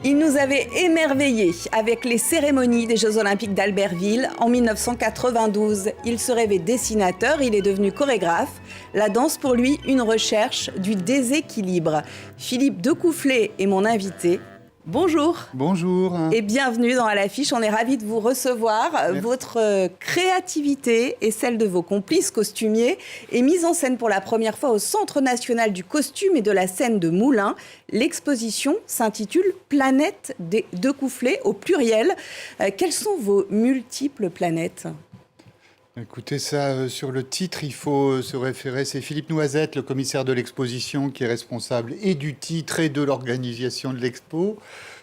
Il nous avait émerveillés avec les cérémonies des Jeux Olympiques d'Albertville en 1992. Il se rêvait dessinateur, il est devenu chorégraphe. La danse pour lui, une recherche du déséquilibre. Philippe Decoufflet est mon invité. Bonjour. Bonjour. Et bienvenue dans À l'affiche. On est ravis de vous recevoir. Merci. Votre créativité et celle de vos complices costumiers est mise en scène pour la première fois au Centre national du costume et de la scène de Moulins. L'exposition s'intitule Planète des Decoufflet au pluriel. Quelles sont vos multiples planètes ? Écoutez, ça, sur le titre, il faut se référer. C'est Philippe Noisette, le commissaire de l'exposition, qui est responsable et du titre et de l'organisation de l'expo.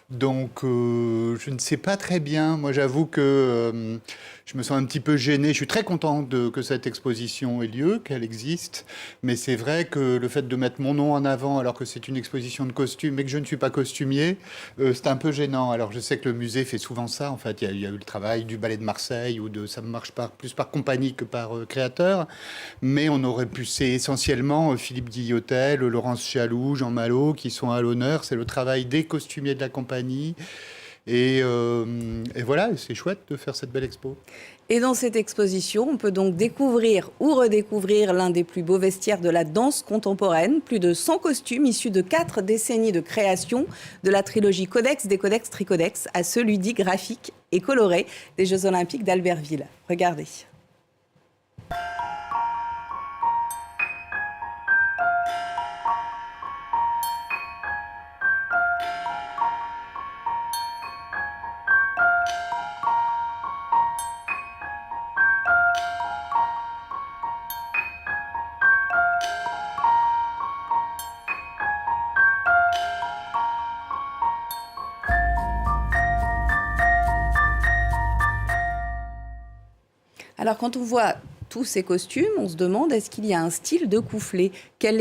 Donc, je ne sais pas très bien. Moi, j'avoue que je me sens un petit peu gêné. Je suis très content que cette exposition ait lieu, qu'elle existe. Mais c'est vrai que le fait de mettre mon nom en avant, alors que c'est une exposition de costumes et que je ne suis pas costumier, c'est un peu gênant. Alors, je sais que le musée fait souvent ça. En fait, il y a eu le travail du Ballet de Marseille, ça marche plus par compagnie que par créateur. Mais on aurait pu, c'est essentiellement Philippe Guillotel, Laurence Chialou, Jean Malo qui sont à l'honneur. C'est le travail des costumiers de la compagnie. Et voilà, c'est chouette de faire cette belle expo. Et dans cette exposition, on peut donc découvrir ou redécouvrir l'un des plus beaux vestiaires de la danse contemporaine. Plus de 100 costumes issus de 4 décennies de création, de la trilogie Codex, Décodex, Tricodex, à ceux ludiques, graphiques et colorés des Jeux Olympiques d'Albertville. Regardez. Alors, quand on voit tous ces costumes, on se demande, est-ce qu'il y a un style Decoufflet ? Quel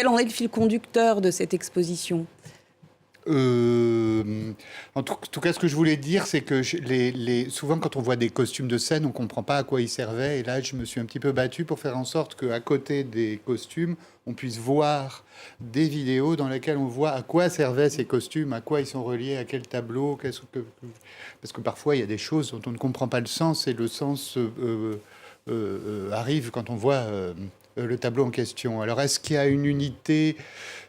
en est le fil conducteur de cette exposition ? En tout cas, ce que je voulais dire, c'est que souvent, quand on voit des costumes de scène, on ne comprend pas à quoi ils servaient. Et là, je me suis un petit peu battu pour faire en sorte qu'à côté des costumes, on puisse voir des vidéos dans lesquelles on voit à quoi servaient ces costumes, à quoi ils sont reliés, à quel tableau. Parce que parfois, il y a des choses dont on ne comprend pas le sens, et le sens arrive quand on voit le tableau en question. Alors, est-ce qu'il y a une unité ?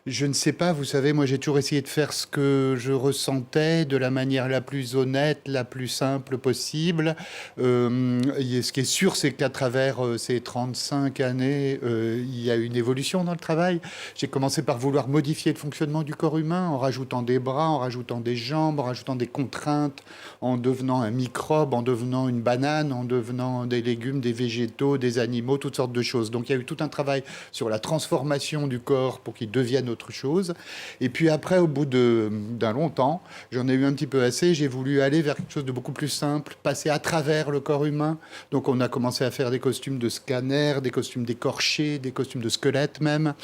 Je ne sais pas, vous savez, moi j'ai toujours essayé de faire ce que je ressentais de la manière la plus honnête, la plus simple possible. Ce qui est sûr, c'est qu'à travers ces 35 années, il y a une évolution dans le travail. J'ai commencé par vouloir modifier le fonctionnement du corps humain en rajoutant des bras, en rajoutant des jambes, en rajoutant des contraintes, en devenant un microbe, en devenant une banane, en devenant des légumes, des végétaux, des animaux, toutes sortes de choses. Donc il y a eu tout un travail sur la transformation du corps pour qu'il devienne autre chose. Et puis après, au bout d'un long temps, j'en ai eu un petit peu assez. J'ai voulu aller vers quelque chose de beaucoup plus simple, passer à travers le corps humain. Donc on a commencé à faire des costumes de scanner, des costumes d'écorchés, des costumes de squelettes même.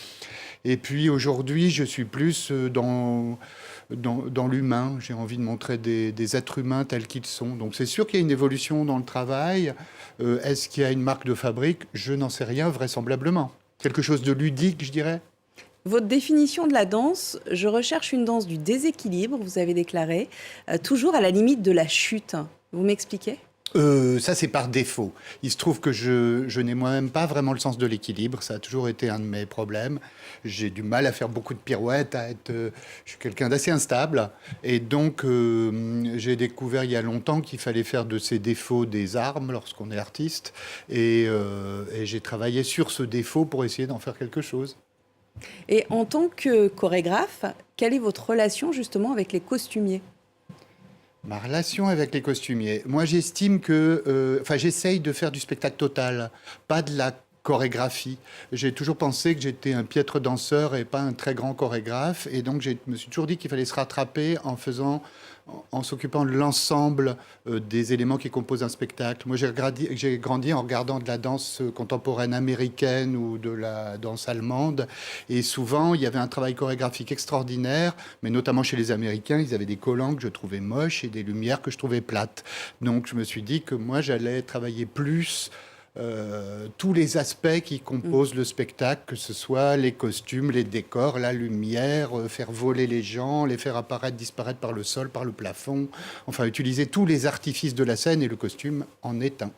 Et puis aujourd'hui, je suis plus dans l'humain. J'ai envie de montrer des êtres humains tels qu'ils sont. Donc c'est sûr qu'il y a une évolution dans le travail. Est-ce qu'il y a une marque de fabrique ? Je n'en sais rien, vraisemblablement. Quelque chose de ludique, je dirais. Votre définition de la danse, je recherche une danse du déséquilibre, vous avez déclaré, toujours à la limite de la chute. Vous m'expliquez ? Ça, c'est par défaut. Il se trouve que je n'ai moi-même pas vraiment le sens de l'équilibre. Ça a toujours été un de mes problèmes. J'ai du mal à faire beaucoup de pirouettes, je suis quelqu'un d'assez instable. Et donc, j'ai découvert il y a longtemps qu'il fallait faire de ces défauts des armes lorsqu'on est artiste. Et j'ai travaillé sur ce défaut pour essayer d'en faire quelque chose. Et en tant que chorégraphe, quelle est votre relation justement avec les costumiers ? Ma relation avec les costumiers, moi j'estime que, j'essaye de faire du spectacle total, pas de la chorégraphie. J'ai toujours pensé que j'étais un piètre danseur et pas un très grand chorégraphe, et donc je me suis toujours dit qu'il fallait se rattraper en s'occupant de l'ensemble des éléments qui composent un spectacle. Moi, j'ai grandi en regardant de la danse contemporaine américaine ou de la danse allemande. Et souvent, il y avait un travail chorégraphique extraordinaire, mais notamment chez les Américains, ils avaient des collants que je trouvais moches et des lumières que je trouvais plates. Donc, je me suis dit que moi, j'allais travailler plus tous les aspects qui composent le spectacle, que ce soit les costumes, les décors, la lumière, faire voler les gens, les faire apparaître, disparaître par le sol, par le plafond, enfin utiliser tous les artifices de la scène, et le costume en est un.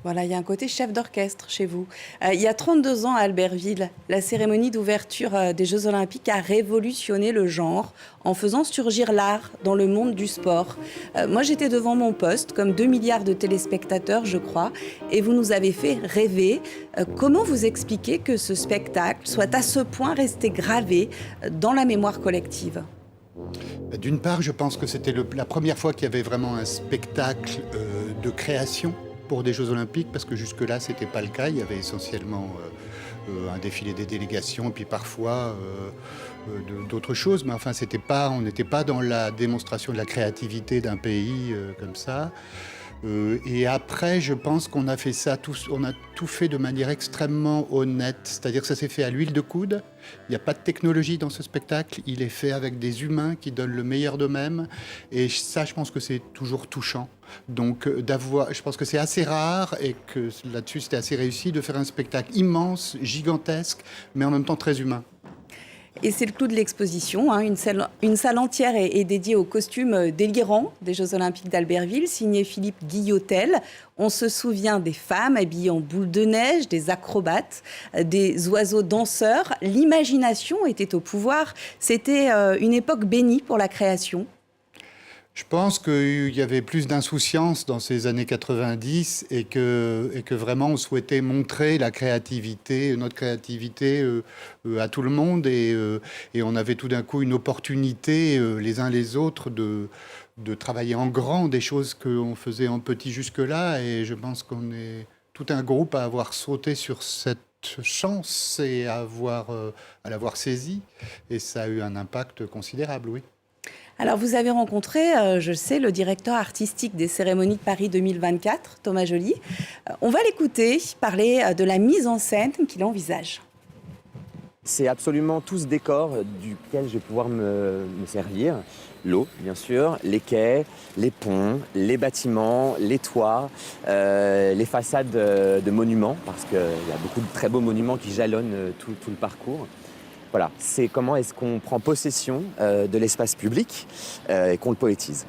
Voilà, il y a un côté chef d'orchestre chez vous. Il y a 32 ans à Albertville, la cérémonie d'ouverture des Jeux Olympiques a révolutionné le genre en faisant surgir l'art dans le monde du sport. Moi, j'étais devant mon poste, comme 2 milliards de téléspectateurs, je crois, et vous nous avez fait rêver. Comment vous expliquez que ce spectacle soit à ce point resté gravé dans la mémoire collective ? D'une part, je pense que c'était la première fois qu'il y avait vraiment un spectacle de création pour des Jeux Olympiques, parce que jusque-là, ce n'était pas le cas. Il y avait essentiellement un défilé des délégations, puis parfois d'autres choses. Mais enfin, on n'était pas dans la démonstration de la créativité d'un pays comme ça. Et après, je pense qu'on a fait ça, on a tout fait de manière extrêmement honnête. C'est-à-dire que ça s'est fait à l'huile de coude. Il n'y a pas de technologie dans ce spectacle. Il est fait avec des humains qui donnent le meilleur d'eux-mêmes. Et ça, je pense que c'est toujours touchant. Donc, je pense que c'est assez rare et que là-dessus, c'était assez réussi de faire un spectacle immense, gigantesque, mais en même temps très humain. Et c'est le clou de l'exposition. Une salle entière est dédiée aux costumes délirants des Jeux Olympiques d'Albertville, signé Philippe Guillotel. On se souvient des femmes habillées en boules de neige, des acrobates, des oiseaux danseurs. L'imagination était au pouvoir. C'était une époque bénie pour la création. Je pense qu'il y avait plus d'insouciance dans ces années 90 et que vraiment on souhaitait montrer notre créativité à tout le monde et on avait tout d'un coup une opportunité les uns les autres de travailler en grand des choses qu'on faisait en petit jusque-là, et je pense qu'on est tout un groupe à avoir sauté sur cette chance et à l'avoir saisie, et ça a eu un impact considérable, oui. Alors, vous avez rencontré, je sais, le directeur artistique des cérémonies de Paris 2024, Thomas Joly. On va l'écouter parler de la mise en scène qu'il envisage. C'est absolument tout ce décor duquel je vais pouvoir me servir. L'eau, bien sûr, les quais, les ponts, les bâtiments, les toits, les façades de monuments, parce qu'il y a beaucoup de très beaux monuments qui jalonnent tout le parcours. Voilà, c'est comment est-ce qu'on prend possession de l'espace public et qu'on le poétise.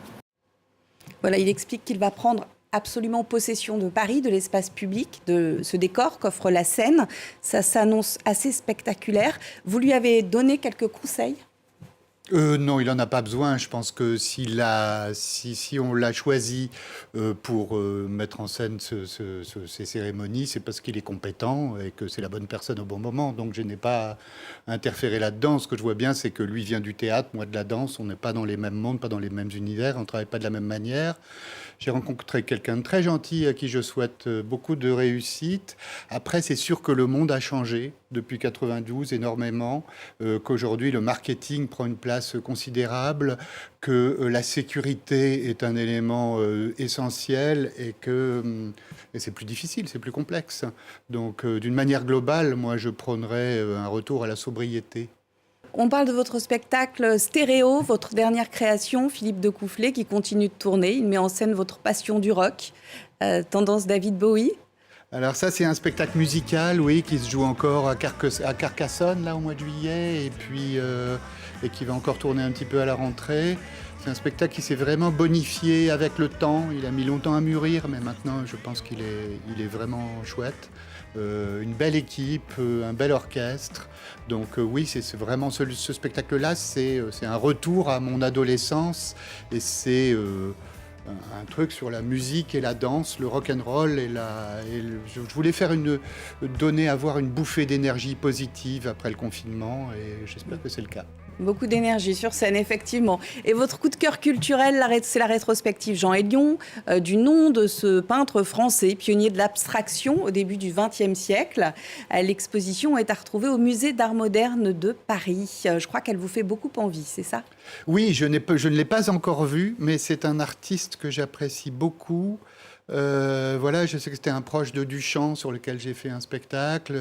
Voilà, il explique qu'il va prendre absolument possession de Paris, de l'espace public, de ce décor qu'offre la Seine. Ça s'annonce assez spectaculaire. Vous lui avez donné quelques conseils ? Non, il n'en a pas besoin. Je pense que si on l'a choisi pour mettre en scène ces cérémonies, c'est parce qu'il est compétent et que c'est la bonne personne au bon moment. Donc je n'ai pas interféré là-dedans. Ce que je vois bien, c'est que lui vient du théâtre, moi de la danse. On n'est pas dans les mêmes mondes, pas dans les mêmes univers. On ne travaille pas de la même manière. J'ai rencontré quelqu'un de très gentil à qui je souhaite beaucoup de réussite. Après, c'est sûr que le monde a changé depuis 92 énormément, qu'aujourd'hui le marketing prend une place considérable, que la sécurité est un élément essentiel et c'est plus difficile, c'est plus complexe. Donc d'une manière globale, moi je prônerais un retour à la sobriété. On parle de votre spectacle Stéréo, votre dernière création, Philippe Decoufflé, qui continue de tourner. Il met en scène votre passion du rock, tendance David Bowie. Alors ça, c'est un spectacle musical, oui, qui se joue encore à Carcassonne, là, au mois de juillet, et qui va encore tourner un petit peu à la rentrée. C'est un spectacle qui s'est vraiment bonifié avec le temps. Il a mis longtemps à mûrir, mais maintenant, je pense qu'il est vraiment chouette. Une belle équipe, un bel orchestre. Donc oui, c'est vraiment ce spectacle-là, c'est un retour à mon adolescence, et c'est un truc sur la musique et la danse, le rock and roll je voulais avoir une bouffée d'énergie positive après le confinement, et j'espère que c'est le cas. Beaucoup d'énergie sur scène, effectivement. Et votre coup de cœur culturel, c'est la rétrospective Jean Hélion, du nom de ce peintre français, pionnier de l'abstraction au début du XXe siècle. L'exposition est à retrouver au Musée d'Art moderne de Paris. Je crois qu'elle vous fait beaucoup envie, c'est ça ? Oui, je ne l'ai pas encore vu, mais c'est un artiste que j'apprécie beaucoup. Voilà, je sais que c'était un proche de Duchamp sur lequel j'ai fait un spectacle.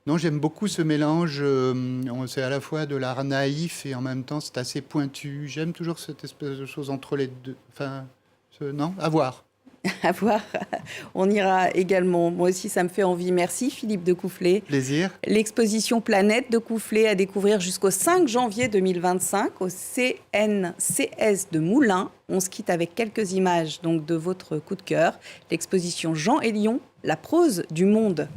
Non, j'aime beaucoup ce mélange. C'est à la fois de l'art naïf et en même temps c'est assez pointu. J'aime toujours cette espèce de chose entre les deux. Enfin, non, à voir. à voir. On ira également. Moi aussi, ça me fait envie. Merci Philippe de Coufflet. Plaisir. L'exposition Planète de Coufflet à découvrir jusqu'au 5 janvier 2025 au CNCS de Moulins. On se quitte avec quelques images donc de votre coup de cœur. L'exposition Jean et Lion, la prose du monde.